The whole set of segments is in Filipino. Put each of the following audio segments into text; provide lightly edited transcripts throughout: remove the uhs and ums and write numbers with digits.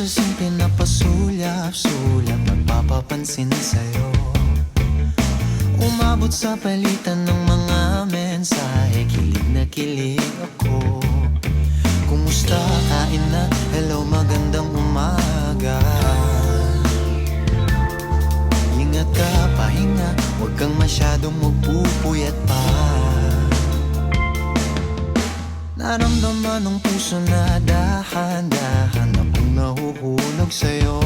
Prosesong pinapasulyap-sulyap, nagpapapansin sa'yo. Umabot sa palitan ng mga mensahe, kilig na kilig ako. Kumusta, kain na, hello, magandang umaga. Ingat ka, pahinga, huwag kang masyadong magpupuyat pa. Naramdaman ng puso na dahan-dahan akong nahuhulog sa'yo.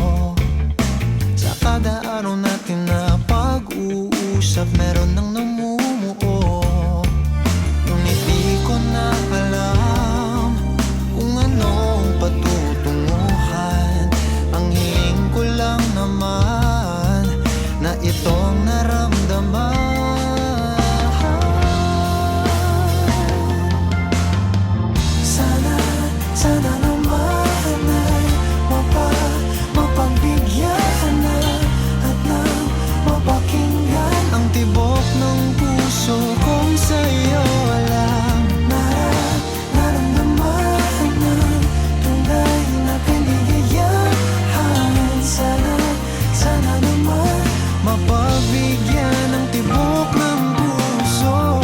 Sa kada araw natin na pag-uusap, meron nang namumuo. Ngunit di ko na alam kung anong patutunguhan. Ang hiling ko lang naman na itong naramdaman. Sana naman ay mapagbigyan na at nang mapakinggan ang tibok ng puso kong sa'yo lang. Naramdaman ng tunay na kaligayahan. Sana naman mapagbigyan ang tibok ng puso.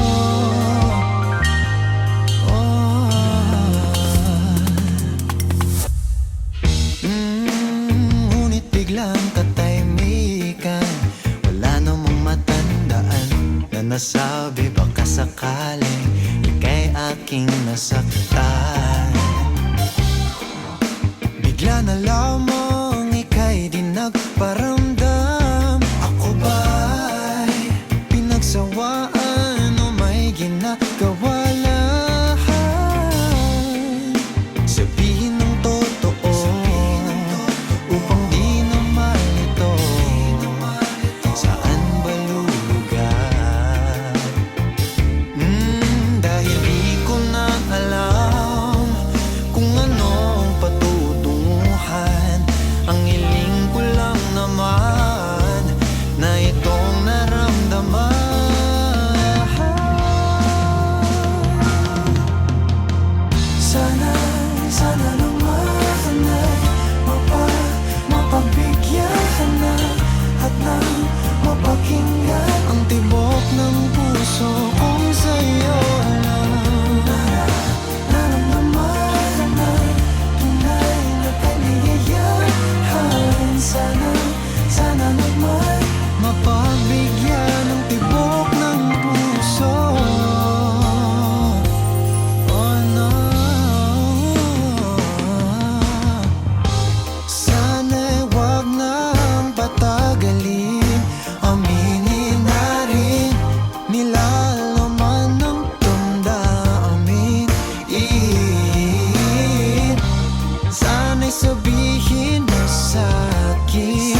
Ngunit biglang katahimikan, wala namang matandaan na nasabi baka sakaling ika'y aking nasaktan. Bigla na lamang ika'y di nagparamdam. Ako ba'y pinagsawaan o may ginagawa lang? Sabihin ng totoo upang di na malito. Saan ba lulugar? Dahil di ko na alam kung anong patutunguhan. Ang hiling ko lang naman na itong naramdaman. Sana naman ay mapagbigyan na at nang mapakinggan ang tibok ng puso kong sa'yo lang. Naramdaman ay tunay na kaligayahan. Sana naman mapagbigyan ang tibok ng puso. Oh no. Sana'y wag nang patagalin, aminin na rin nilalaman ng damdamin. Sana'y sabihin mo sa'kin